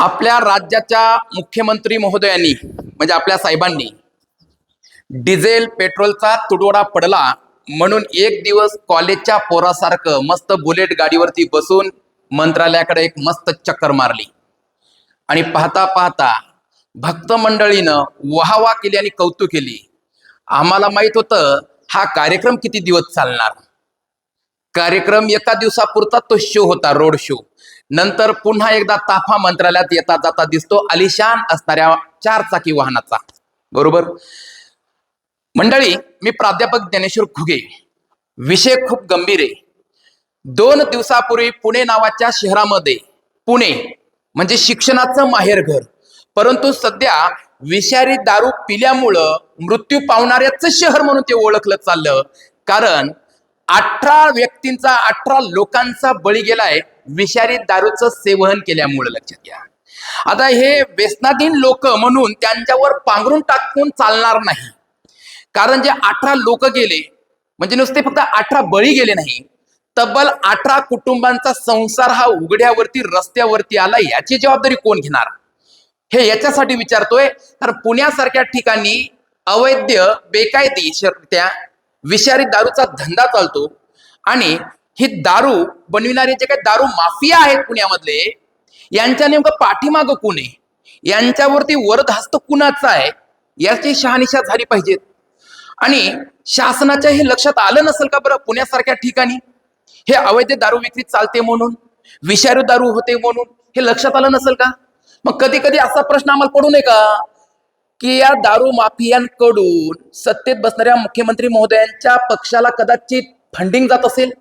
आपल्या राज्याच्या मुख्यमंत्री महोदयांनी म्हणजे आपल्या साहेबांनी डिझेल पेट्रोलचा तुडवडा पडला म्हणून एक दिवस कॉलेजच्या पोरासारखं मस्त बुलेट गाडीवरती बसून मंत्रालयाकडे एक मस्त चक्कर मारली आणि पाहता पाहता भक्त मंडळीनं वाहवा केली आणि कौतुक केली. आम्हाला माहित होतं हा कार्यक्रम किती दिवस चालणार. कार्यक्रम एका दिवसापुरता तो शो होता, रोड शो. नंतर पुन्हा एकदा ताफा मंत्रालयात येता जाता दिसतो आलिशान असणाऱ्या 4 चाकी वाहनाचा. बरोबर मंडळी, मी प्राध्यापक ज्ञानेश्वर घुगे. विषय खूप गंभीर आहे. 2 दिवसापूर्वी पुणे नावाच्या शहरामध्ये, पुणे म्हणजे शिक्षणाचं माहेरघर, परंतु सध्या विषारी दारू पिल्यामुळं मृत्यू पावणाऱ्याचं शहर म्हणून ते ओळखलं चाललं. कारण 18 व्यक्तींचा 18 लोकांचा बळी गेलाय विषारी दारूचं सेवन केल्यामुळे. लक्षात घ्या. आता हे व्यसनाधीन लोक म्हणून त्यांच्यावर पांघरून टाकून चालणार नाही. कारण जे 18 लोक गेले म्हणजे नुसते फक्त 18 बळी गेले नाही, तब्बल 18 कुटुंबांचा संसार हा उघड्यावरती रस्त्यावरती आला. याची जबाबदारी कोण घेणार हे याच्यासाठी विचारतोय. कारण पुण्यासारख्या ठिकाणी अवैध बेकायदेशीररित्या विषारी दारूचा धंदा चालतो आणि ही दारू बनविणारे जे काही दारू माफिया आहेत पुण्यामधले, यांच्या नेमकं पाठीमागं कोण आहे, यांच्यावरती वरदहस्त कुणाचा आहे याची शहानिशा झाली पाहिजेत. आणि शासनाच्या हे लक्षात आलं नसेल का बरं, पुण्यासारख्या ठिकाणी हे अवैध दारू विक्री चालते म्हणून, विषारी दारू होते म्हणून हे लक्षात आलं नसेल का? मग कधी कधी असा प्रश्न आम्हाला पडू नये का की या दारू माफियांकडून सत्तेत बसणाऱ्या मुख्यमंत्री महोदयांच्या पक्षाला कदाचित फंडिंग जात असेल,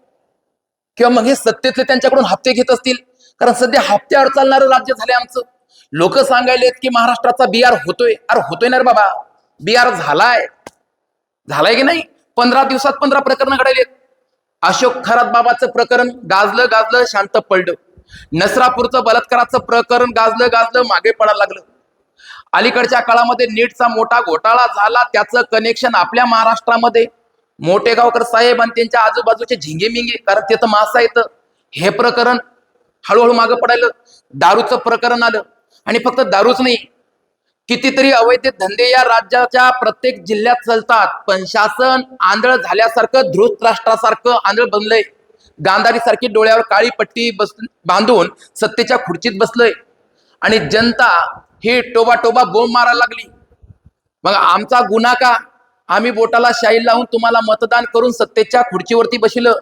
किंवा मग हे सत्तेतले त्यांच्याकडून हप्ते घेत असतील. कारण सध्या हप्त्यावर चालणारं राज्य झालंय आमचं. लोक सांगायलेत की महाराष्ट्राचा बिआर होतोय. अरे होतोय ना रे बाबा, बिआर झालाय की नाही. 15 दिवसात 15 प्रकरण घडायलेत. अशोक खरात बाबाचं प्रकरण गाजलं शांत पडलं. नसरापूरचं बलात्काराचं प्रकरण गाजलं मागे पडायला लागलं. अलीकडच्या काळामध्ये नीटचा मोठा घोटाळा झाला, त्याचं कनेक्शन आपल्या महाराष्ट्रामध्ये मोठेगावकर साहेब आणि त्यांच्या आजूबाजूचे झिंगेमिंगे, कारण तिथं मासा येतं. हे प्रकरण हळूहळू मागे पडायला. दारूचं प्रकरण आलं आणि फक्त दारूच नाही, कितीतरी अवैध धंदे या राज्याच्या प्रत्येक जिल्ह्यात चालतात. पण शासन आंधळ झाल्यासारखं, धृतराष्ट्रासारखं आंधळ बनलंय. गांधारी सारखी डोळ्यावर काळी पट्टी बांधून सत्तेच्या खुर्चीत बसलंय आणि जनता ही टोबा बोंब मारायला लागली. मग आमचा गुन्हा का? आम्ही बोटाला शाई लावून तुम्हाला मतदान करून सत्तेच्या खुर्चीवरती बसलं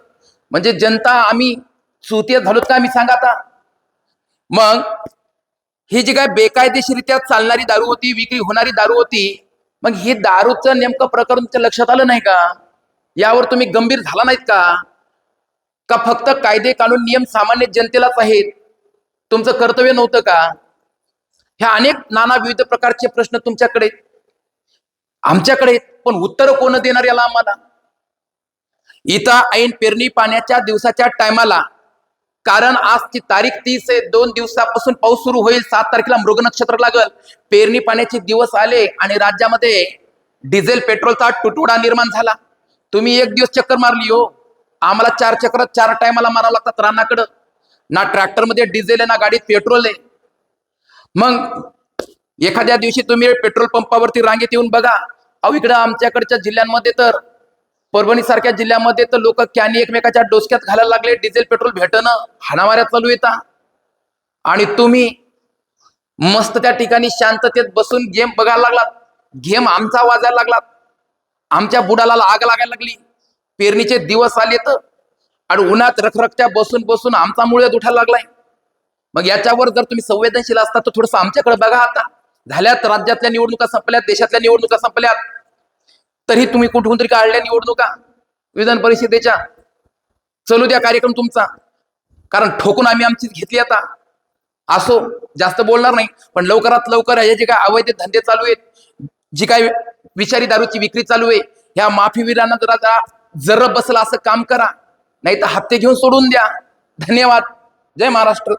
म्हणजे जनता आम्ही चुतीय झालोत का? आम्ही सांगा आता. मग ही जी काय बेकायदेशीरित्या चालणारी दारू होती, विक्री होणारी दारू होती, मग ही दारूचं नेमकं प्रकरण तुमच्या लक्षात आलं नाही का? यावर तुम्ही गंभीर झाला नाहीत का? का फक्त कायदे कानून नियम सामान्य जनतेलाच आहेत? तुमचं कर्तव्य नव्हतं का? ह्या अनेक नाना विविध प्रकारचे प्रश्न तुमच्याकडे, आमच्याकडे, पण उत्तर कोण देणार याला आम्हाला? इथं ऐन पेरणी पाण्याच्या दिवसाच्या टायमाला, कारण आजची तारीख 30 आहे, 2 दिवसापासून पाऊस सुरू होईल, 7 तारखेला मृग नक्षत्र लागल, पेरणी पाण्याचे दिवस आले आणि राज्यामध्ये डिझेल पेट्रोलचा तुटवडा निर्माण झाला. तुम्ही एक दिवस चक्कर मारली हो, आम्हाला 4 चक्र 4 टायमाला मारावं लागतात रानाकडं. ना ट्रॅक्टरमध्ये डिझेल आहे ना गाडीत पेट्रोल आहे. मग एखाद्या दिवशी तुम्ही पेट्रोल पंपावरती रांगेत येऊन बघा. अहो इकडं आमच्याकडच्या जिल्ह्यांमध्ये तर, परभणी सारख्या जिल्ह्यामध्ये तर लोक कॅनी एकमेकाच्या डोसक्यात घालायला लागले. डिझेल पेट्रोल भेटणं हाणामाऱ्या चालू येतात आणि तुम्ही मस्त त्या ठिकाणी शांततेत बसून गेम बघायला लागलात. गेम आमचा वाजायला लागलात. आमच्या बुडाला आग लागायला लागली. पेरणीचे दिवस आले तर आणि उन्हात रखरखत्या बसून आमचा मुळ्यात उठायला लागलाय. मग याच्यावर जर तुम्ही संवेदनशील असतात तर थोडंसं आमच्याकडे बघा. आता झाल्यात राज्यातल्या निवडणुका संपल्यात, देशातल्या निवडणुका संपल्यात, तरी तुम्ही कुठून तरी काढल्या निवडणुका विधान परिषदेच्या. चलू द्या कार्यक्रम तुमचा, कारण ठोकून आम्ही आमचीच घेतली. आता असो, जास्त बोलणार नाही, पण लवकरात लवकर हे जे काय अवैध धंदे चालू आहेत, जी काय विषारी दारूची विक्री चालू आहे, ह्या माफीवीरांना जर बसला असं काम करा, नाही तर हप्ते घेऊन सोडून द्या. धन्यवाद. जय महाराष्ट्र.